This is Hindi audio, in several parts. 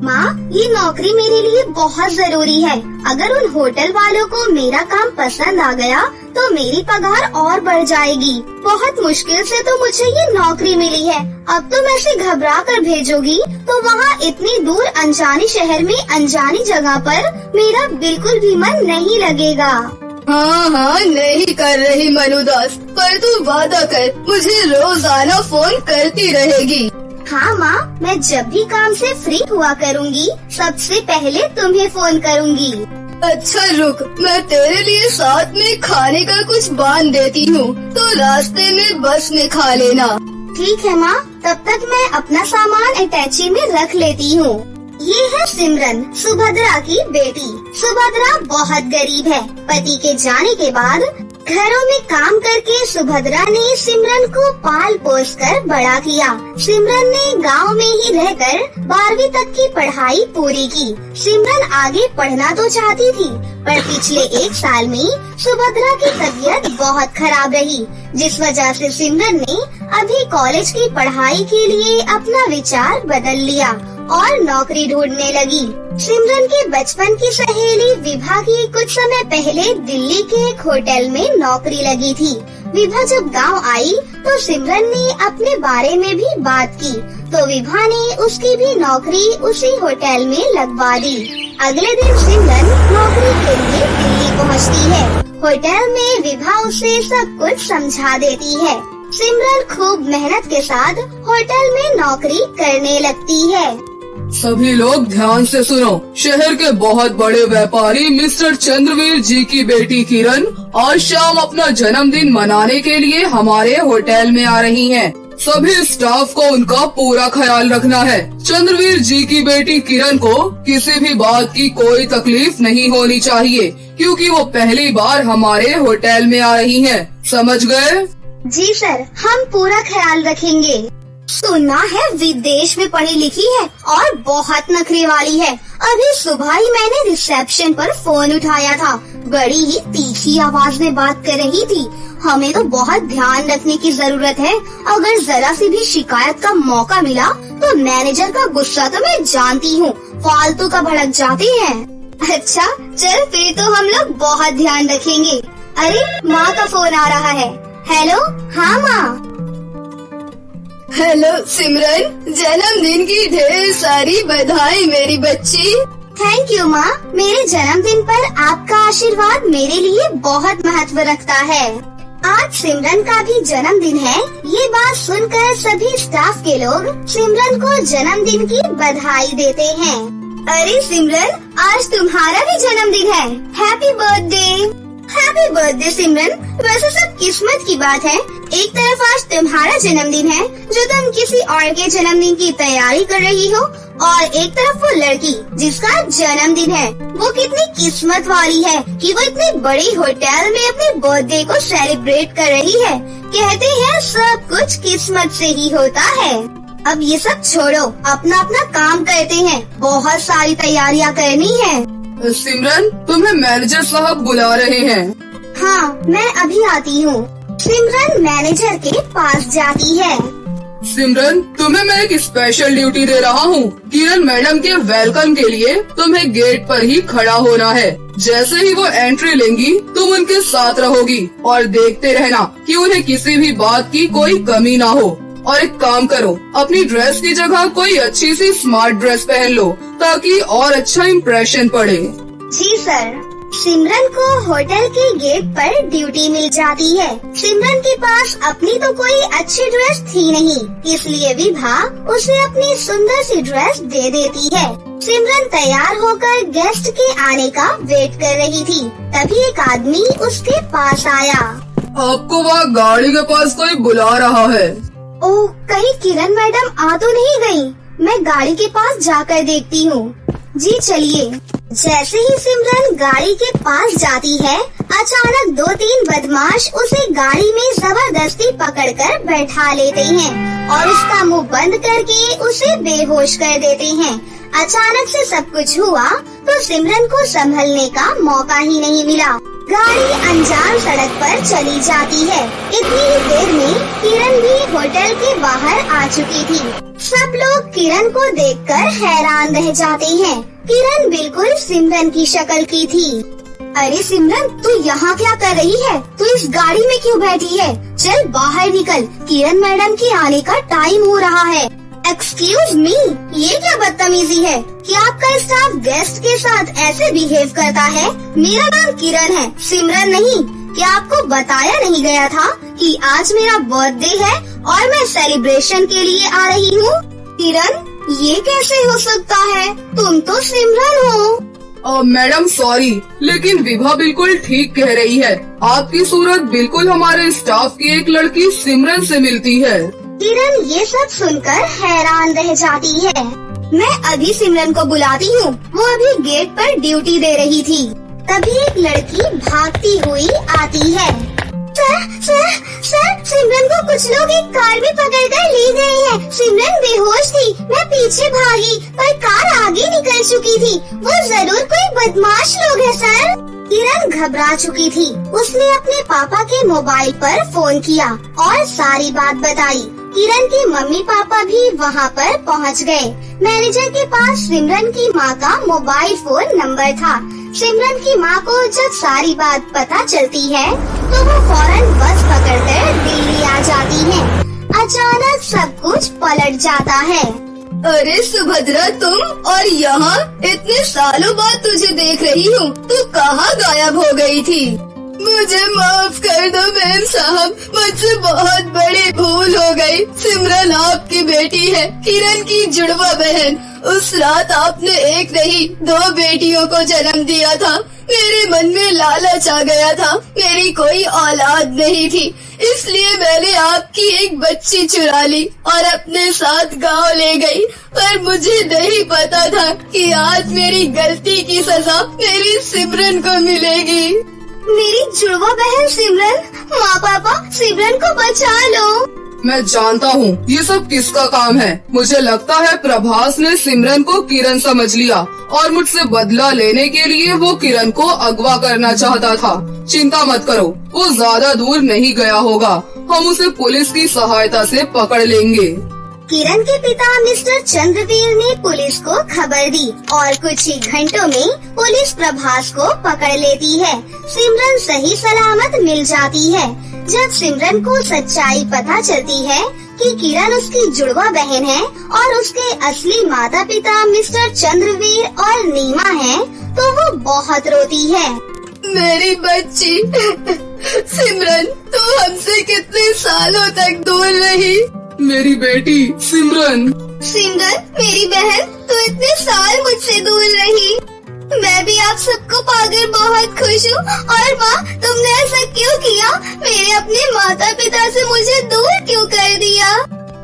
माँ, ये नौकरी मेरे लिए बहुत जरूरी है। अगर उन होटल वालों को मेरा काम पसंद आ गया तो मेरी पगार और बढ़ जाएगी। बहुत मुश्किल से तो मुझे ये नौकरी मिली है। अब तो मैं इसे घबरा कर भेजोगी तो वहाँ इतनी दूर अनजाने शहर में अनजानी जगह पर मेरा बिल्कुल भी मन नहीं लगेगा। हाँ, नहीं कर रही मनुदास, पर तू वादा कर मुझे रोजाना फोन करती रहेगी। हाँ माँ, मैं जब भी काम से फ्री हुआ करूँगी सबसे पहले तुम्हें फोन करूँगी। अच्छा रुक, मैं तेरे लिए साथ में खाने का कुछ बांध देती हूँ, तो रास्ते में बस में खा लेना। ठीक है माँ, तब तक मैं अपना सामान अटैची में रख लेती हूँ। ये है सिमरन, सुभद्रा की बेटी। सुभद्रा बहुत गरीब है। पति के जाने के बाद घरों में काम करके सुभद्रा ने सिमरन को पाल पोस कर बड़ा किया। सिमरन ने गांव में ही रहकर 12वीं तक की पढ़ाई पूरी की। सिमरन आगे पढ़ना तो चाहती थी, पर पिछले 1 साल में सुभद्रा की तबीयत बहुत खराब रही, जिस वजह से सिमरन ने अभी कॉलेज की पढ़ाई के लिए अपना विचार बदल लिया और नौकरी ढूंढने लगी। सिमरन के बचपन की सहेली विभा की कुछ समय पहले दिल्ली के एक होटल में नौकरी लगी थी। विभा जब गांव आई तो सिमरन ने अपने बारे में भी बात की, तो विभा ने उसकी भी नौकरी उसी होटल में लगवा दी। अगले दिन सिमरन नौकरी के लिए दिल्ली पहुंचती है। होटल में विभा उसे सब कुछ समझा देती है। सिमरन खूब मेहनत के साथ होटल में नौकरी करने लगती है। सभी लोग ध्यान से सुनो। शहर के बहुत बड़े व्यापारी मिस्टर चंद्रवीर जी की बेटी किरण आज शाम अपना जन्मदिन मनाने के लिए हमारे होटल में आ रही हैं। सभी स्टाफ को उनका पूरा ख्याल रखना है। चंद्रवीर जी की बेटी किरण को किसी भी बात की कोई तकलीफ नहीं होनी चाहिए, क्योंकि वो पहली बार हमारे होटल में आ रही हैं। समझ गए? जी सर, हम पूरा ख्याल रखेंगे। सुना है विदेश में पढ़ी लिखी है और बहुत नखरे वाली है। अभी सुबह ही मैंने रिसेप्शन पर फोन उठाया था। बड़ी ही तीखी आवाज में बात कर रही थी। हमें तो बहुत ध्यान रखने की जरूरत है। अगर जरा सी भी शिकायत का मौका मिला तो मैनेजर का गुस्सा तो मैं जानती हूँ, फालतू का भड़क जाते हैं। अच्छा चल, फिर तो हम लोग बहुत ध्यान रखेंगे। अरे माँ का फोन आ रहा है। हेलो, हाँ माँ। हेलो सिमरन, जन्मदिन की ढेर सारी बधाई मेरी बच्ची। थैंक यू माँ, मेरे जन्मदिन पर आपका आशीर्वाद मेरे लिए बहुत महत्व रखता है। आज सिमरन का भी जन्मदिन है। ये बात सुनकर सभी स्टाफ के लोग सिमरन को जन्मदिन की बधाई देते हैं। अरे सिमरन, आज तुम्हारा भी जन्मदिन है। Happy birthday. हैप्पी बर्थडे सिमरन। वैसे सब किस्मत की बात है। एक तरफ आज तुम्हारा जन्मदिन है जो तुम किसी और के जन्मदिन की तैयारी कर रही हो, और एक तरफ वो लड़की जिसका जन्मदिन है। वो कितनी किस्मत वाली है कि वो इतने बड़े होटल में अपने बर्थडे को सेलिब्रेट कर रही है। कहते हैं सब कुछ किस्मत से ही होता है। अब ये सब छोड़ो, अपना अपना काम करते हैं। बहुत सारी तैयारियां करनी है। सिमरन, तुम्हें मैनेजर साहब बुला रहे हैं। हाँ, मैं अभी आती हूँ। सिमरन मैनेजर के पास जाती है। सिमरन, तुम्हें मैं एक स्पेशल ड्यूटी दे रहा हूँ। किरण मैडम के वेलकम के लिए तुम्हें गेट पर ही खड़ा होना है। जैसे ही वो एंट्री लेंगी तुम उनके साथ रहोगी और देखते रहना कि उन्हें किसी भी बात की कोई कमी ना हो। और एक काम करो, अपनी ड्रेस की जगह कोई अच्छी सी स्मार्ट ड्रेस पहन लो ताकि और अच्छा इम्प्रेशन पड़े। जी सर। सिमरन को होटल के गेट पर ड्यूटी मिल जाती है। सिमरन के पास अपनी तो कोई अच्छी ड्रेस थी नहीं, इसलिए विभा उसे अपनी सुंदर सी ड्रेस दे देती है। सिमरन तैयार होकर गेस्ट के आने का वेट कर रही थी। तभी एक आदमी उसके पास आया। आपको वहाँ गाड़ी के पास कोई बुला रहा है। ओह, कहीं किरण मैडम आ तो नहीं गई? मैं गाड़ी के पास जाकर देखती हूँ। जी चलिए। जैसे ही सिमरन गाड़ी के पास जाती है, अचानक 2-3 बदमाश उसे गाड़ी में जबरदस्ती पकड़कर बैठा लेते हैं और उसका मुंह बंद करके उसे बेहोश कर देते हैं। अचानक से सब कुछ हुआ तो सिमरन को संभलने का मौका ही नहीं मिला। गाड़ी अनजान सड़क पर चली जाती है। इतनी ही देर में किरण भी होटल के बाहर आ चुकी थी। सब लोग किरण को देखकर हैरान रह जाते हैं। किरण बिल्कुल सिमरन की शक्ल की थी। अरे सिमरन, तू यहाँ क्या कर रही है? तू इस गाड़ी में क्यों बैठी है? चल बाहर निकल, किरण मैडम के आने का टाइम हो रहा है। एक्सक्यूज मी, ये क्या बदतमीजी है? क्या आपका स्टाफ गेस्ट के साथ ऐसे बिहेव करता है? मेरा नाम किरण है, सिमरन नहीं। क्या आपको बताया नहीं गया था कि आज मेरा बर्थडे है और मैं सेलिब्रेशन के लिए आ रही हूँ? किरण, ये कैसे हो सकता है? तुम तो सिमरन हो। मैडम सॉरी, लेकिन विभा बिल्कुल ठीक कह रही है। आपकी सूरत बिल्कुल हमारे स्टाफ की एक लड़की सिमरन से मिलती है। किरण ये सब सुनकर हैरान रह जाती है। मैं अभी सिमरन को बुलाती हूँ, वो अभी गेट पर ड्यूटी दे रही थी। तभी एक लड़की भागती हुई आती है। सर, सिमरन को कुछ लोग एक कार में पकड़कर ले गए हैं। सिमरन बेहोश थी, मैं पीछे भागी पर कार आगे निकल चुकी थी। वो जरूर कोई बदमाश लोग है सर। किरण घबरा चुकी थी। उसने अपने पापा के मोबाइल पर फोन किया और सारी बात बताई। किरण के मम्मी पापा भी वहाँ पर पहुँच गए। मैनेजर के पास सिमरन की माँ का मोबाइल फोन नंबर था। सिमरन की माँ को जब सारी बात पता चलती है तो वो फौरन बस पकड़कर दिल्ली आ जाती है। अचानक सब कुछ पलट जाता है। अरे सुभद्रा, तुम और यहाँ इतने सालों बाद तुझे देख रही हूँ। तू कहाँ गायब हो गई थी? मुझे माफ कर दो मैम साहब, मुझसे बहुत बड़ी भूल हो गई। सिमरन आपकी बेटी है, किरण की जुड़वा बहन। उस रात आपने एक नहीं 2 बेटियों को जन्म दिया था। मेरे मन में लालच आ गया था, मेरी कोई औलाद नहीं थी, इसलिए मैंने आपकी एक बच्ची चुरा ली और अपने साथ गांव ले गई। पर मुझे नहीं पता था कि आज मेरी गलती की सजा मेरी सिमरन को मिलेगी। मेरी जुड़वा बहन सिमरन, माँ पापा सिमरन को बचा लो। मैं जानता हूँ ये सब किसका काम है। मुझे लगता है प्रभास ने सिमरन को किरण समझ लिया और मुझसे बदला लेने के लिए वो किरण को अगवा करना चाहता था। चिंता मत करो, वो ज्यादा दूर नहीं गया होगा। हम उसे पुलिस की सहायता से पकड़ लेंगे। किरण के पिता मिस्टर चंद्रवीर ने पुलिस को खबर दी और कुछ ही घंटों में पुलिस प्रभास को पकड़ लेती है। सिमरन सही सलामत मिल जाती है। जब सिमरन को सच्चाई पता चलती है कि किरण उसकी जुड़वा बहन है और उसके असली माता पिता मिस्टर चंद्रवीर और नीमा हैं, तो वो बहुत रोती है। मेरी बच्ची सिमरन, तू हमसे कितने सालों तक दूर रही। मेरी बेटी सिमरन। सिमरन मेरी बहन, तू इतने साल मुझसे दूर रही। मैं भी आप सबको पाकर बहुत खुश हूँ। और माँ, तुमने ऐसा क्यों किया? मेरे अपने माता पिता से मुझे दूर क्यों कर दिया?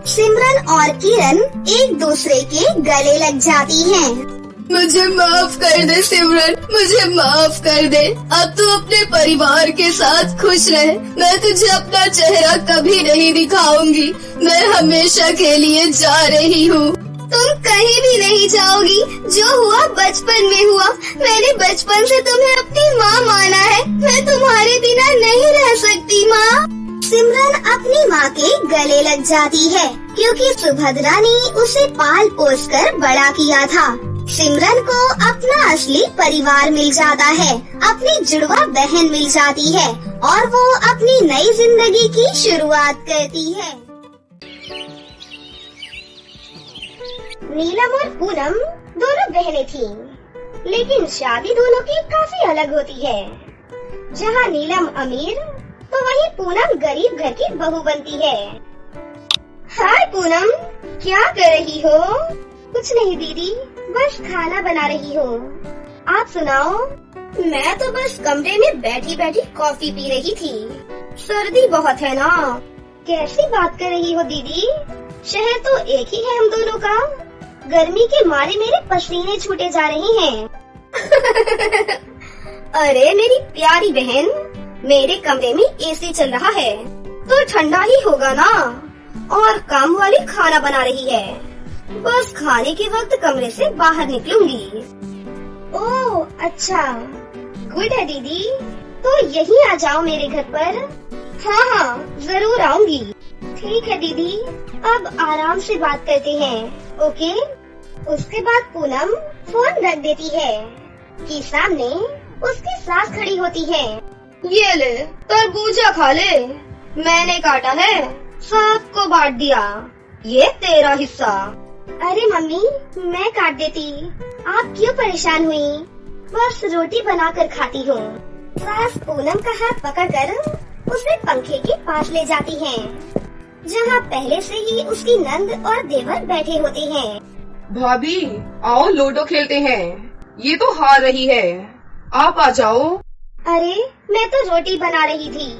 सिमरन और किरण एक दूसरे के गले लग जाती हैं। मुझे माफ कर दे सिमरन, मुझे माफ कर दे। अब तू अपने परिवार के साथ खुश रह। मैं तुझे अपना चेहरा कभी नहीं दिखाऊंगी। मैं हमेशा के लिए जा रही हूँ। तुम कहीं भी नहीं जाओगी। जो हुआ बचपन में हुआ। मैंने बचपन से तुम्हें अपनी माँ माना है। मैं तुम्हारे बिना नहीं रह सकती माँ। सिमरन अपनी माँ के गले लग जाती है क्योंकि सुभद्रा ने उसे पाल पोस कर बड़ा किया था। सिमरन को अपना असली परिवार मिल जाता है, अपनी जुड़वा बहन मिल जाती है और वो अपनी नई जिंदगी की शुरुआत करती है। नीलम और पूनम दोनों बहनें थीं, लेकिन शादी दोनों की काफी अलग होती है। जहाँ नीलम अमीर तो वहीं पूनम गरीब घर की बहू बनती है। हाय पूनम, क्या कर रही हो? कुछ नहीं दीदी, बस खाना बना रही हूँ। आप सुनाओ? मैं तो बस कमरे में बैठी बैठी कॉफी पी रही थी। सर्दी बहुत है ना। कैसी बात कर रही हो दीदी? शहर तो एक ही है हम दोनों का। गर्मी के मारे मेरे पसीने छूटे जा रहे हैं। अरे मेरी प्यारी बहन, मेरे कमरे में एसी चल रहा है तो ठंडा ही होगा ना। और काम वाली खाना बना रही है। बस खाने के वक्त कमरे से बाहर निकलूंगी। ओह अच्छा, गुड है दीदी। तो यहीं आ जाओ मेरे घर पर। हाँ हाँ, जरूर आऊंगी। ठीक है दीदी, अब आराम से बात करते हैं, ओके? उसके बाद पूनम फोन रख देती है कि सामने उसकी सास खड़ी होती है। ये ले, तरबूजा खा ले, मैंने काटा है, सबको बांट दिया, ये तेरा हिस्सा। अरे मम्मी, मैं काट देती, आप क्यों परेशान हुई? बस रोटी बनाकर खाती हूँ। सास पूनम का हाथ पकड़कर उसे पंखे के पास ले जाती है, जहाँ पहले से ही उसकी नंद और देवर बैठे होते हैं। भाभी, आओ लूडो खेलते हैं, ये तो हार रही है, आप आ जाओ। अरे मैं तो रोटी बना रही थी,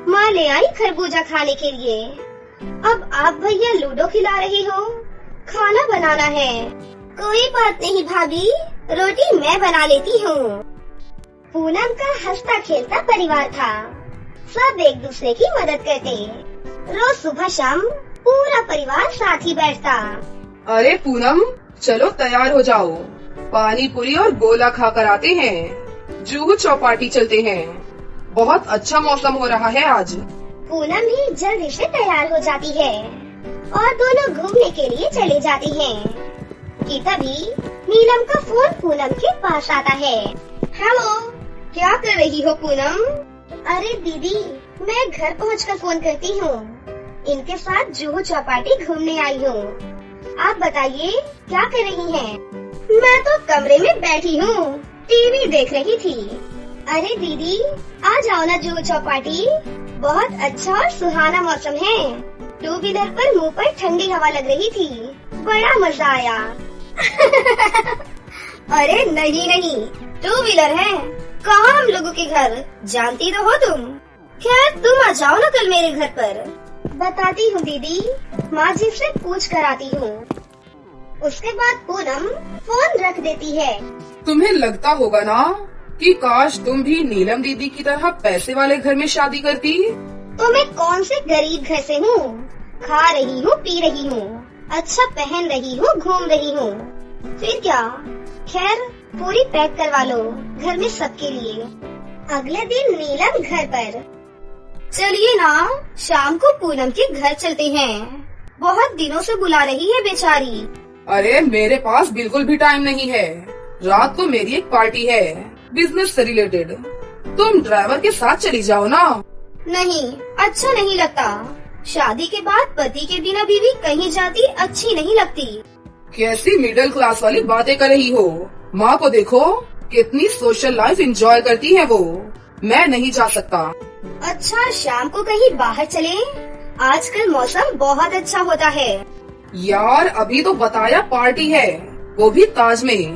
माँ ले आई खरबूजा खाने के लिए। अब आप भैया लूडो खिला रही हो, खाना बनाना है। कोई बात नहीं भाभी, रोटी मैं बना लेती हूँ। पूनम का हंसता खेलता परिवार था, सब एक दूसरे की मदद करते। रोज सुबह शाम पूरा परिवार साथ ही बैठता। अरे पूनम, चलो तैयार हो जाओ, पानी पूरी और गोला खाकर आते हैं, जुहू चौपाटी चलते हैं, बहुत अच्छा मौसम हो रहा है आज। पूनम भी जल्दी से तैयार हो जाती है और दोनों घूमने के लिए चले जाती हैं। कि तभी नीलम का फोन पूनम के पास आता है। हेलो, क्या कर रही हो पूनम? अरे दीदी, मैं घर पहुंचकर फोन करती हूँ, इनके साथ जुहू चौपाटी घूमने आई हूँ। आप बताइए क्या कर रही हैं? मैं तो कमरे में बैठी हूँ, टीवी देख रही थी। अरे दीदी, आ जाओ ना जुहू चौपाटी, बहुत अच्छा और सुहाना मौसम है। 2 व्हीलर पर मुंह पर ठंडी हवा लग रही थी, बड़ा मजा आया। अरे नहीं नहीं, 2 व्हीलर है, कहाँ हम लोगों के घर, जानती तो हो तुम। खैर तुम आ जाओ ना कल मेरे घर पर। बताती हूँ दीदी, माँ जी से पूछ कर आती हूँ। उसके बाद पूनम फोन रख देती है। तुम्हें लगता होगा ना कि काश तुम भी नीलम दीदी की तरह पैसे वाले घर में शादी करती। तो मैं कौन से गरीब घर से हूँ, खा रही हूँ, पी रही हूँ, अच्छा पहन रही हूँ, घूम रही हूँ, फिर क्या। खैर पूरी पैक करवा लो घर में सबके लिए। अगले दिन नीलम घर पर। चलिए ना, शाम को पूनम के घर चलते हैं, बहुत दिनों से बुला रही है बेचारी। अरे मेरे पास बिल्कुल भी टाइम नहीं है, रात को मेरी एक पार्टी है, बिजनेस से रिलेटेड, तुम ड्राइवर के साथ चली जाओ ना। नहीं, अच्छा नहीं लगता, शादी के बाद पति के बिना बीवी कहीं जाती अच्छी नहीं लगती। कैसी मिडिल क्लास वाली बातें कर रही हो, माँ को देखो कितनी सोशल लाइफ एंजॉय करती है वो, मैं नहीं जा सकता। अच्छा शाम को कहीं बाहर चले, आजकल मौसम बहुत अच्छा होता है। यार अभी तो बताया पार्टी है, वो भी ताज में,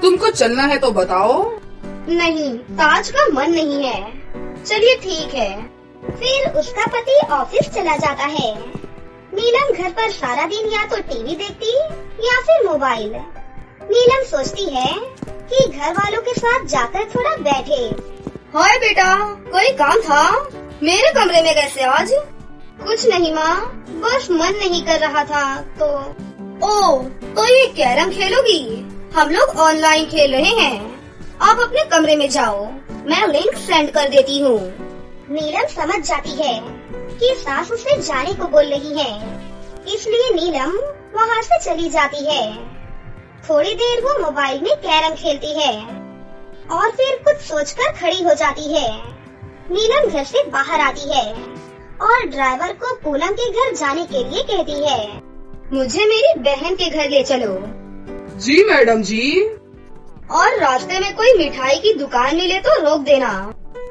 तुमको चलना है तो बताओ। नहीं, ताज का मन नहीं है। चलिए ठीक है। फिर उसका पति ऑफिस चला जाता है। नीलम घर पर सारा दिन या तो टीवी देखती या फिर मोबाइल। नीलम सोचती है कि घर वालों के साथ जाकर थोड़ा बैठे। हाय बेटा, कोई काम था? मेरे कमरे में कैसे आज? कुछ नहीं माँ, बस मन नहीं कर रहा था तो। ओह, तो ये कैरम खेलोगी? हम लोग ऑनलाइन खेल रहे हैं, आप अपने कमरे में जाओ, मैं लिंक सेंड कर देती हूँ। नीलम समझ जाती है कि सास उसे जाने को बोल रही है, इसलिए नीलम वहाँ से चली जाती है। थोड़ी देर वो मोबाइल में कैरम खेलती है और फिर कुछ सोचकर खड़ी हो जाती है। नीलम घर से बाहर आती है और ड्राइवर को पूनम के घर जाने के लिए कहती है, मुझे मेरी बहन के घर ले चलो। जी मैडम जी। और रास्ते में कोई मिठाई की दुकान मिले तो रोक देना।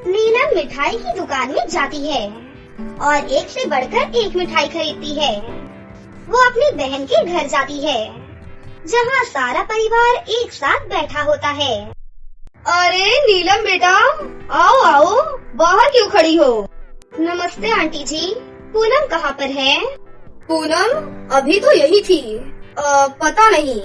नीलम मिठाई की दुकान में जाती है और एक से बढ़कर एक मिठाई खरीदती है। वो अपनी बहन के घर जाती है, जहाँ सारा परिवार एक साथ बैठा होता है। अरे नीलम बेटा, आओ आओ, बाहर क्यों खड़ी हो? नमस्ते आंटी जी, पूनम कहाँ पर है? पूनम अभी तो यही थी, पता नहीं।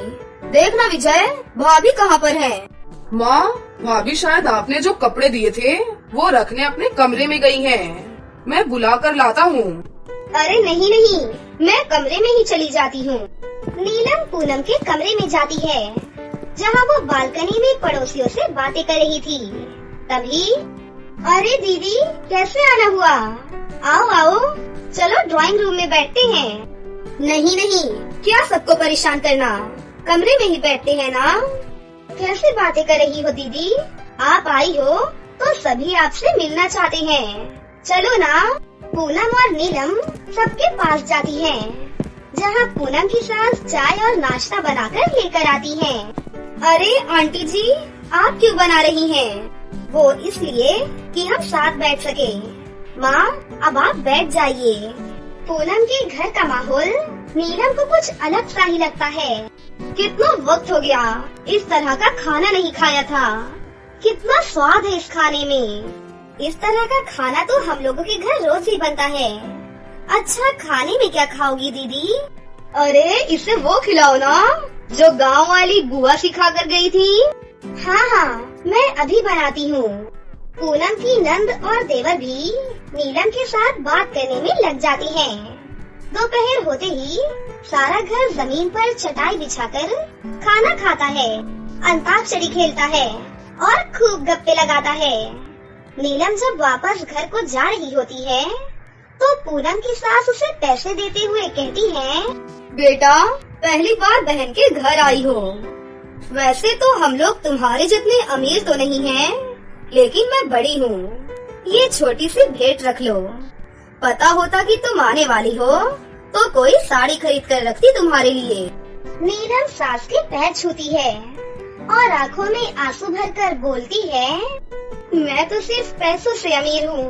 देखना विजय, भाभी कहाँ पर है? माँ, भाभी शायद आपने जो कपड़े दिए थे वो रखने अपने कमरे में गई हैं। मैं बुला कर लाता हूँ। अरे नहीं नहीं, मैं कमरे में ही चली जाती हूँ। नीलम पूनम के कमरे में जाती है, जहाँ वो बालकनी में पड़ोसियों से बातें कर रही थी। तभी, अरे दीदी कैसे आना हुआ? आओ आओ, चलो ड्राइंग रूम में बैठते हैं। नहीं नहीं, क्या सबको परेशान करना, कमरे में ही बैठते हैं ना। कैसे बातें कर रही हो दीदी, आप आई हो तो सभी आपसे मिलना चाहते हैं। चलो ना। पूनम और नीलम सबके पास जाती हैं, जहाँ पूनम की सास चाय और नाश्ता बनाकर लेकर आती हैं। अरे आंटी जी, आप क्यों बना रही हैं? वो इसलिए कि हम साथ बैठ सके। माँ, अब आप बैठ जाइए। पूनम के घर का माहौल नीलम को कुछ अलग सा ही लगता है। कितना वक्त हो गया इस तरह का खाना नहीं खाया था। कितना स्वाद है इस खाने में। इस तरह का खाना तो हम लोगों के घर रोज ही बनता है। अच्छा, खाने में क्या खाओगी दीदी? अरे इसे वो खिलाओ ना जो गांव वाली बुआ सिखा कर गई थी। हाँ हाँ, मैं अभी बनाती हूँ। पूनम की नंद और देवर भी नीलम के साथ बात करने में लग जाती हैं। दोपहर होते ही सारा घर जमीन पर चटाई बिछाकर खाना खाता है, अंताक्षरी खेलता है और खूब गप्पे लगाता है। नीलम जब वापस घर को जा रही होती है तो पूनम की सास उसे पैसे देते हुए कहती है, बेटा, पहली बार बहन के घर आई हो। वैसे तो हम लोग तुम्हारे जितने अमीर तो नहीं हैं, लेकिन मैं बड़ी हूँ। ये छोटी सी भेंट रख लो। पता होता कि तुम आने वाली हो तो कोई साड़ी खरीद कर रखती तुम्हारे लिए। नीलम सास के पैर छूती है और आंखों में आंसू भरकर बोलती है, मैं तो सिर्फ पैसों से अमीर हूँ,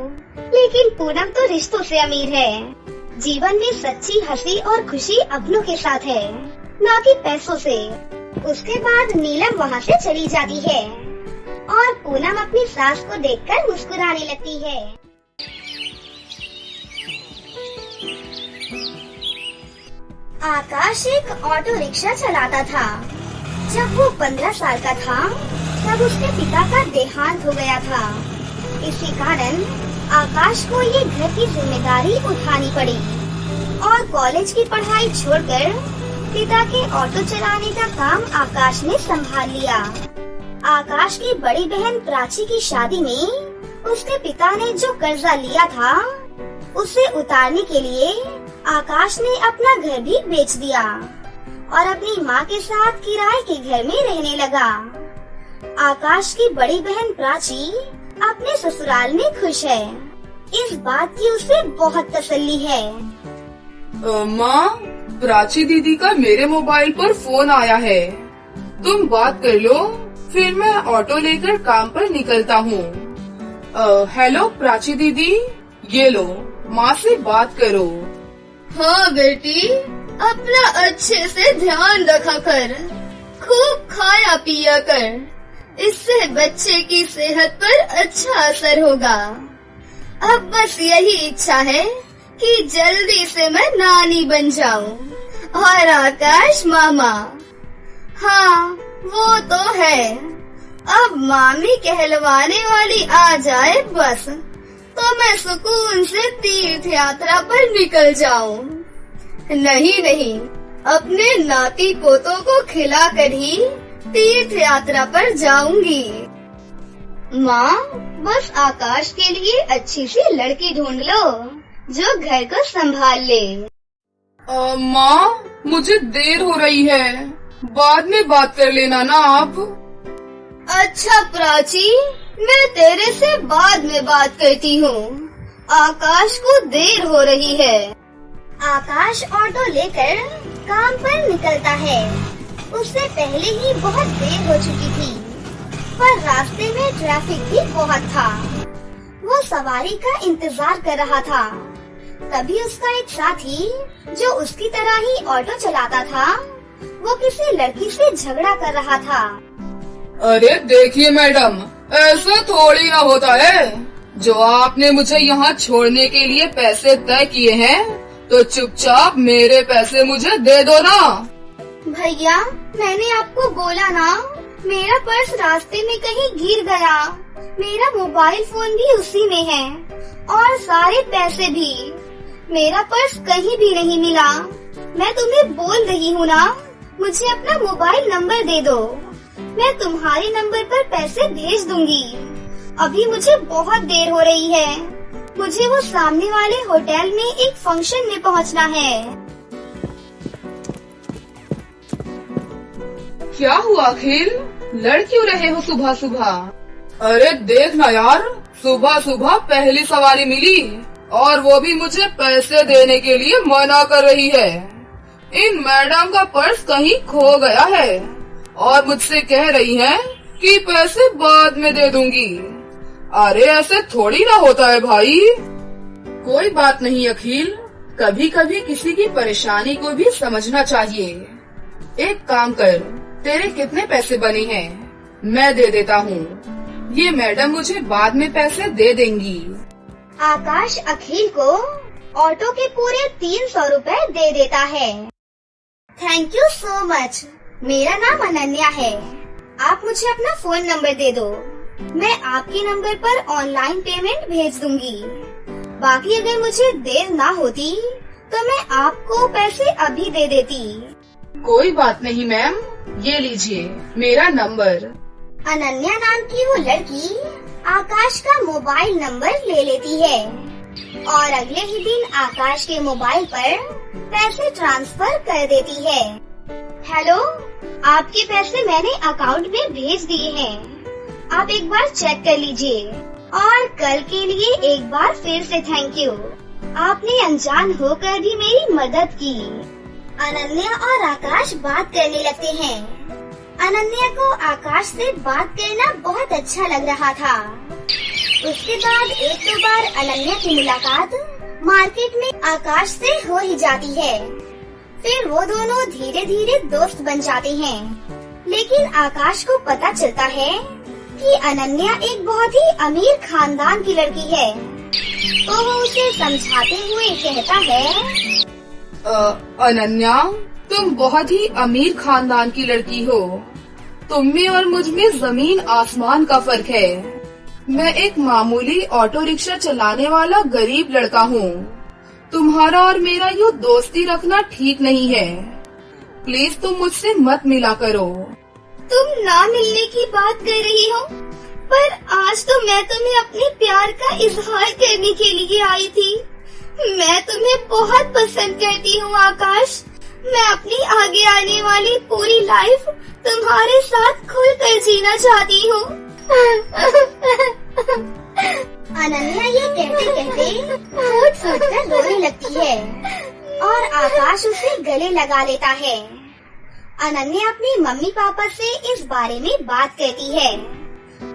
लेकिन पूनम तो रिश्तों से अमीर है। जीवन में सच्ची हंसी और खुशी अपनों के साथ है, न कि पैसों से। उसके बाद नीलम वहाँ से चली जाती है और पूनम अपनी सास को देखकर मुस्कुराने लगती है। आकाश एक ऑटो रिक्शा चलाता था। जब वो 15 साल का था तब उसके पिता का देहांत हो गया था। इसी कारण आकाश को ये घर की जिम्मेदारी उठानी पड़ी और कॉलेज की पढ़ाई छोड़कर पिता के ऑटो चलाने का काम आकाश ने संभाल लिया। आकाश की बड़ी बहन प्राची की शादी में उसके पिता ने जो कर्जा लिया था उसे उतारने के लिए आकाश ने अपना घर भी बेच दिया और अपनी माँ के साथ किराए के घर में रहने लगा। आकाश की बड़ी बहन प्राची अपने ससुराल में खुश है। इस बात की उसे बहुत तसल्ली है। माँ, प्राची दीदी का मेरे मोबाइल पर फोन आया है। तुम बात कर लो, फिर मैं ऑटो लेकर काम पर निकलता हूँ। हेलो प्राची दीदी, ये लो, माँ से बात करो। हाँ बेटी, अपना अच्छे से ध्यान रखा कर, खूब खाया पिया कर, इससे बच्चे की सेहत पर अच्छा असर होगा। अब बस यही इच्छा है कि जल्दी से मैं नानी बन जाऊं और आकाश मामा। हाँ, वो तो है। अब मामी कहलवाने वाली आ जाए बस, तो मैं सुकून से तीर्थ यात्रा पर निकल जाऊं। नहीं, अपने नाती पोतों को खिलाकर ही तीर्थ यात्रा पर जाऊंगी। माँ, बस आकाश के लिए अच्छी सी लड़की ढूंढ लो जो घर को संभाल ले। माँ, मुझे देर हो रही है, बाद में बात कर लेना ना आप। अच्छा प्राची, मैं तेरे से बाद में बात करती हूँ। आकाश को देर हो रही है। आकाश ऑटो लेकर काम पर निकलता है। उससे पहले ही बहुत देर हो चुकी थी, पर रास्ते में ट्रैफिक भी बहुत था। वो सवारी का इंतजार कर रहा था। तभी उसका एक साथी जो उसकी तरह ही ऑटो चलाता था, वो किसी लड़की से झगड़ा कर रहा था। अरे देखिए मैडम, ऐसा थोड़ी ना होता है। जो आपने मुझे यहाँ छोड़ने के लिए पैसे तय किए हैं, तो चुपचाप मेरे पैसे मुझे दे दो ना। भैया, मैंने आपको बोला ना, मेरा पर्स रास्ते में कहीं गिर गया। मेरा मोबाइल फोन भी उसी में है और सारे पैसे भी। मेरा पर्स कहीं भी नहीं मिला। मैं तुम्हें बोल रही हूँ ना, मुझे अपना मोबाइल नंबर दे दो, मैं तुम्हारे नंबर पर पैसे भेज दूंगी। अभी मुझे बहुत देर हो रही है, मुझे वो सामने वाले होटल में एक फंक्शन में पहुंचना है। क्या हुआ अखिल, लड़ क्यों रहे हो सुबह सुबह? अरे देख ना यार, सुबह सुबह पहली सवारी मिली और वो भी मुझे पैसे देने के लिए मना कर रही है। इन मैडम का पर्स कहीं खो गया है और मुझसे कह रही है कि पैसे बाद में दे दूंगी। अरे ऐसे थोड़ी ना होता है भाई। कोई बात नहीं अखिल, कभी कभी किसी की परेशानी को भी समझना चाहिए। एक काम कर, तेरे कितने पैसे बने हैं मैं दे देता हूँ, ये मैडम मुझे बाद में पैसे दे देंगी। आकाश अखिल को ऑटो के पूरे 300 रुपए दे देता है। Thank you so much. मेरा नाम अनन्या है। आप मुझे अपना फोन नंबर दे दो, मैं आपके नंबर पर ऑनलाइन पेमेंट भेज दूंगी। बाकी अगर मुझे देर ना होती तो मैं आपको पैसे अभी दे देती। कोई बात नहीं मैम, ये लीजिए मेरा नंबर। अनन्या नाम की वो लड़की आकाश का मोबाइल नंबर ले लेती है और अगले ही दिन आकाश के मोबाइल पर पैसे ट्रांसफर कर देती है। हेलो, आपके पैसे मैंने अकाउंट में भेज दिए हैं, आप एक बार चेक कर लीजिए और कल के लिए एक बार फिर से थैंक यू। आपने अनजान होकर भी मेरी मदद की। अनन्या और आकाश बात करने लगते हैं। अनन्या को आकाश से बात करना बहुत अच्छा लग रहा था। उसके बाद एक दो बार अनन्या की मुलाकात मार्केट में आकाश से हो ही जाती है। फिर वो दोनों धीरे धीरे दोस्त बन जाते हैं। लेकिन आकाश को पता चलता है कि अनन्या एक बहुत ही अमीर खानदान की लड़की है, तो वो उसे समझाते हुए कहता है, अनन्या, तुम बहुत ही अमीर खानदान की लड़की हो। तुम में और मुझ में जमीन आसमान का फर्क है। मैं एक मामूली ऑटो रिक्शा चलाने वाला गरीब लड़का हूँ। तुम्हारा और मेरा यूँ दोस्ती रखना ठीक नहीं है। प्लीज तुम मुझसे मत मिला करो। तुम ना मिलने की बात कर रही हो, पर आज तो मैं तुम्हें अपने प्यार का इजहार करने के लिए आई थी। मैं तुम्हें बहुत पसंद करती हूँ आकाश। मैं अपनी आगे आने वाली पूरी लाइफ तुम्हारे साथ खुलकर जीना चाहती हूँ। अनन्या ये कहते कहते फूट फूट कर रोने लगती है और आकाश उसे गले लगा लेता है। अनन्या अपनी मम्मी पापा से इस बारे में बात करती है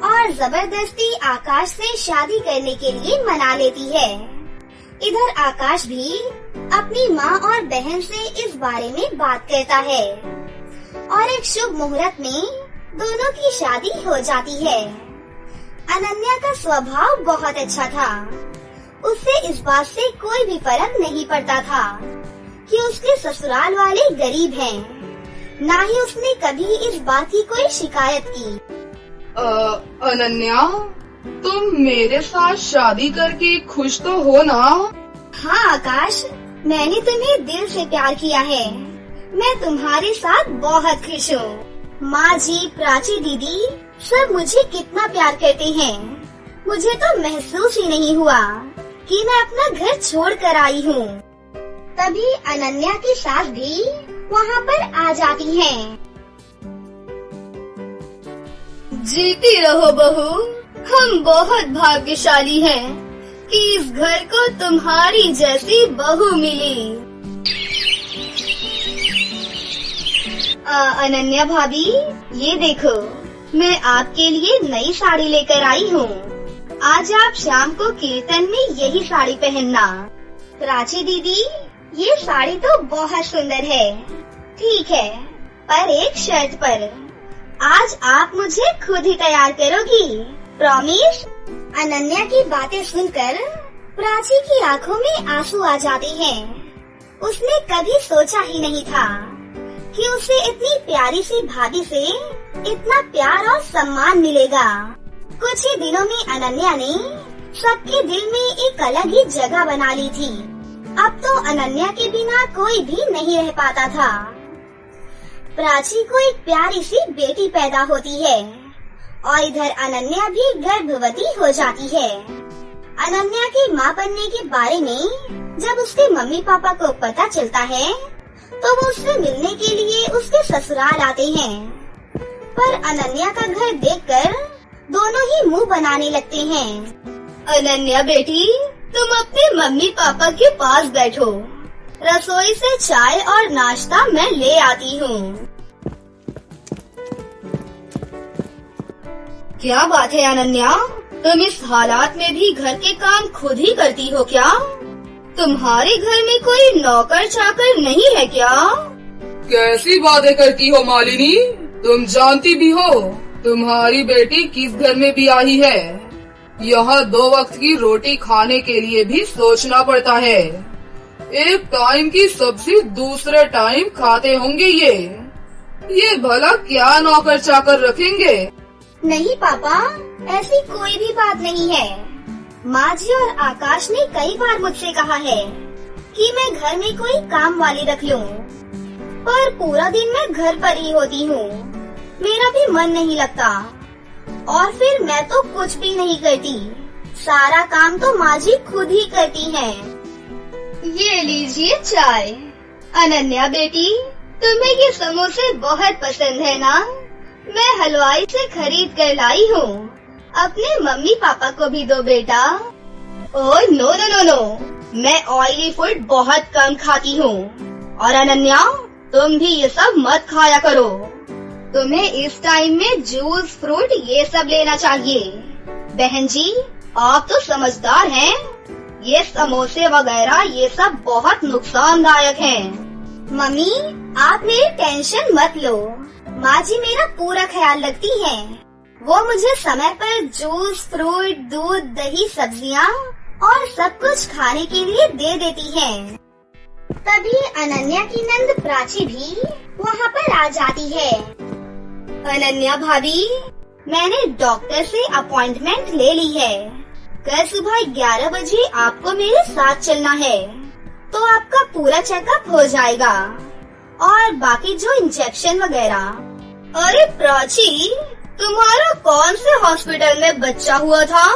और जबरदस्ती आकाश से शादी करने के लिए मना लेती है। इधर आकाश भी अपनी माँ और बहन से इस बारे में बात करता है और एक शुभ मुहूर्त में दोनों की शादी हो जाती है। अनन्या का स्वभाव बहुत अच्छा था। उससे इस बात से कोई भी फर्क नहीं पड़ता था कि उसके ससुराल वाले गरीब हैं। ना ही उसने कभी इस बात की कोई शिकायत की। अनन्या, तुम मेरे साथ शादी करके खुश तो हो ना? हाँ आकाश, मैंने तुम्हें दिल से प्यार किया है। मैं तुम्हारे साथ बहुत खुश हूँ। माँ जी, प्राची दीदी सब मुझे कितना प्यार करते हैं। मुझे तो महसूस ही नहीं हुआ कि मैं अपना घर छोड़ कर आई हूँ। तभी अनन्या की सास भी वहाँ पर आ जाती हैं। जीती रहो बहू, हम बहुत भाग्यशाली हैं कि इस घर को तुम्हारी जैसी बहू मिली। अनन्या भाभी, ये देखो, मैं आपके लिए नई साड़ी लेकर आई हूँ। आज आप शाम को कीर्तन में यही साड़ी पहनना। प्राची दीदी, ये साड़ी तो बहुत सुंदर है। ठीक है, पर एक शर्त पर। आज आप मुझे खुद ही तैयार करोगी, प्रॉमिस? अनन्या की बातें सुनकर प्राची की आंखों में आंसू आ जाते हैं। उसने कभी सोचा ही नहीं था कि उसे इतनी प्यारी सी भाभी से इतना प्यार और सम्मान मिलेगा। कुछ ही दिनों में अनन्या ने सबके दिल में एक अलग ही जगह बना ली थी। अब तो अनन्या के बिना कोई भी नहीं रह पाता था। प्राची को एक प्यारी सी बेटी पैदा होती है और इधर अनन्या भी गर्भवती हो जाती है। अनन्या की माँ बनने के बारे में जब उसके मम्मी पापा को पता चलता है तो वो उससे मिलने के लिए उसके ससुराल आते हैं। पर अनन्या का घर देखकर दोनों ही मुंह बनाने लगते हैं। अनन्या बेटी, तुम अपने मम्मी पापा के पास बैठो। रसोई से चाय और नाश्ता मैं ले आती हूँ। क्या बात है अनन्या, तुम इस हालात में भी घर के काम खुद ही करती हो क्या? तुम्हारे घर में कोई नौकर चाकर नहीं है क्या? कैसी बातें करती हो मालिनी, तुम जानती भी हो तुम्हारी बेटी किस घर में भी आई है। यहाँ 2 वक्त की रोटी खाने के लिए भी सोचना पड़ता है। एक टाइम की सब्जी दूसरे टाइम खाते होंगे ये भला क्या नौकर चाकर रखेंगे? नहीं पापा, ऐसी कोई भी बात नहीं है। माँ जी और आकाश ने कई बार मुझसे कहा है कि मैं घर में कोई काम वाली रख लूं, पर पूरा दिन मैं घर पर ही होती हूँ, मेरा भी मन नहीं लगता। और फिर मैं तो कुछ भी नहीं करती, सारा काम तो माँ जी खुद ही करती हैं। ये लीजिए चाय। अनन्या बेटी, तुम्हें ये समोसे बहुत पसंद है ना? मैं हलवाई से खरीद कर लाई हूँ, अपने मम्मी पापा को भी दो बेटा। Oh no no no no, मैं ऑयली फूड बहुत कम खाती हूँ। और अनन्या, तुम भी ये सब मत खाया करो। तुम्हें इस टाइम में जूस फ्रूट ये सब लेना चाहिए। बहन जी, आप तो समझदार हैं, ये समोसे वगैरह ये सब बहुत नुकसानदायक हैं। मम्मी, आप मेरी टेंशन मत लो, माँ जी मेरा पूरा ख्याल रखती हैं। वो मुझे समय पर जूस फ्रूट दूध दही सब्जियाँ और सब कुछ खाने के लिए दे देती हैं। तभी अनन्या की नंद प्राची भी वहाँ पर आ जाती है। अनन्या भाभी, मैंने डॉक्टर से अपॉइंटमेंट ले ली है। कल सुबह 11 बजे आपको मेरे साथ चलना है, तो आपका पूरा चेकअप हो जाएगा और बाकी जो इंजेक्शन वगैरह। अरे प्राची, तुम्हारा कौन से हॉस्पिटल में बच्चा हुआ था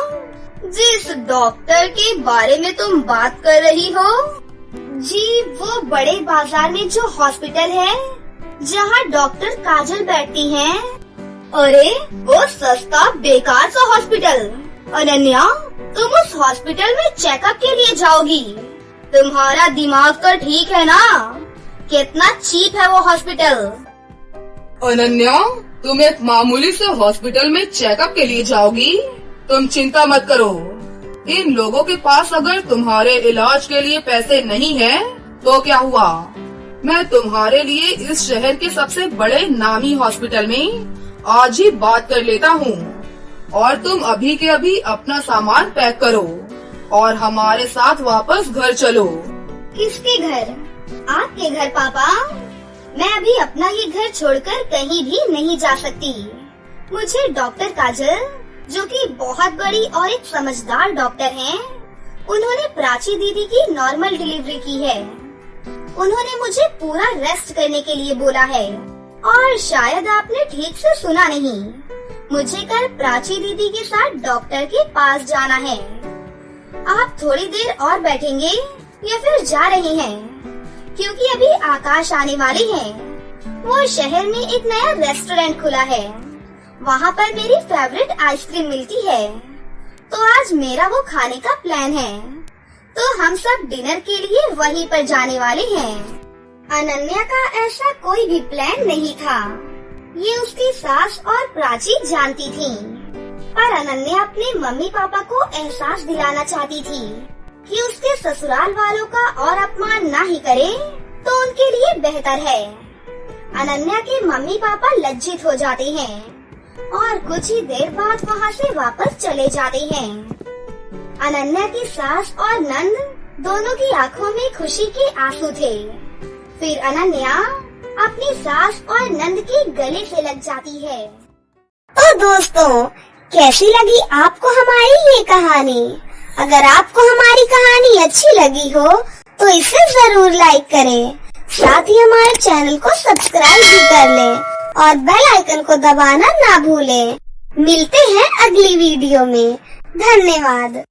जिस डॉक्टर के बारे में तुम बात कर रही हो? जी, वो बड़े बाजार में जो हॉस्पिटल है जहाँ डॉक्टर काजल बैठती हैं। अरे वो सस्ता बेकार सा हॉस्पिटल। अनन्या, तुम उस हॉस्पिटल में चेकअप के लिए जाओगी? तुम्हारा दिमाग तो ठीक है ना? कितना चीप है वो हॉस्पिटल। अनन्या, तुम एक मामूली से हॉस्पिटल में चेकअप के लिए जाओगी? तुम चिंता मत करो, इन लोगों के पास अगर तुम्हारे इलाज के लिए पैसे नहीं है तो क्या हुआ, मैं तुम्हारे लिए इस शहर के सबसे बड़े नामी हॉस्पिटल में आज ही बात कर लेता हूँ। और तुम अभी के अभी अपना सामान पैक करो और हमारे साथ वापस घर चलो। किसके घर? आपके घर पापा? मैं अभी अपना ये घर छोड़कर कहीं भी नहीं जा सकती। मुझे डॉक्टर काजल, जो कि बहुत बड़ी और एक समझदार डॉक्टर हैं, उन्होंने प्राची दीदी की नॉर्मल डिलीवरी की है। उन्होंने मुझे पूरा रेस्ट करने के लिए बोला है। और शायद आपने ठीक से सुना नहीं, मुझे कल प्राची दीदी के साथ डॉक्टर के पास जाना है। आप थोड़ी देर और बैठेंगे या फिर जा रही हैं? क्योंकि अभी आकाश आने वाले हैं। वो शहर में एक नया रेस्टोरेंट खुला है, वहाँ पर मेरी फेवरेट आइसक्रीम मिलती है, तो आज मेरा वो खाने का प्लान है। तो हम सब डिनर के लिए वहीं पर जाने वाले हैं। अनन्या का ऐसा कोई भी प्लान नहीं था, ये उसकी सास और प्राची जानती थी। पर अनन्या अपने मम्मी पापा को एहसास दिलाना चाहती थी कि उसके ससुराल वालों का और अपमान ना ही करे तो उनके लिए बेहतर है। अनन्या के मम्मी पापा लज्जित हो जाते हैं और कुछ ही देर बाद वहाँ से वापस चले जाते हैं। अनन्या की सास और नंद दोनों की आंखों में खुशी के आंसू थे। फिर अनन्या अपनी सास और नंद के गले से लग जाती है। तो दोस्तों, कैसी लगी आपको हमारी ये कहानी? अगर आपको हमारी कहानी अच्छी लगी हो तो इसे जरूर लाइक करें, साथ ही हमारे चैनल को सब्सक्राइब भी कर लें और बेल आइकन को दबाना ना भूलें। मिलते हैं अगली वीडियो में। धन्यवाद।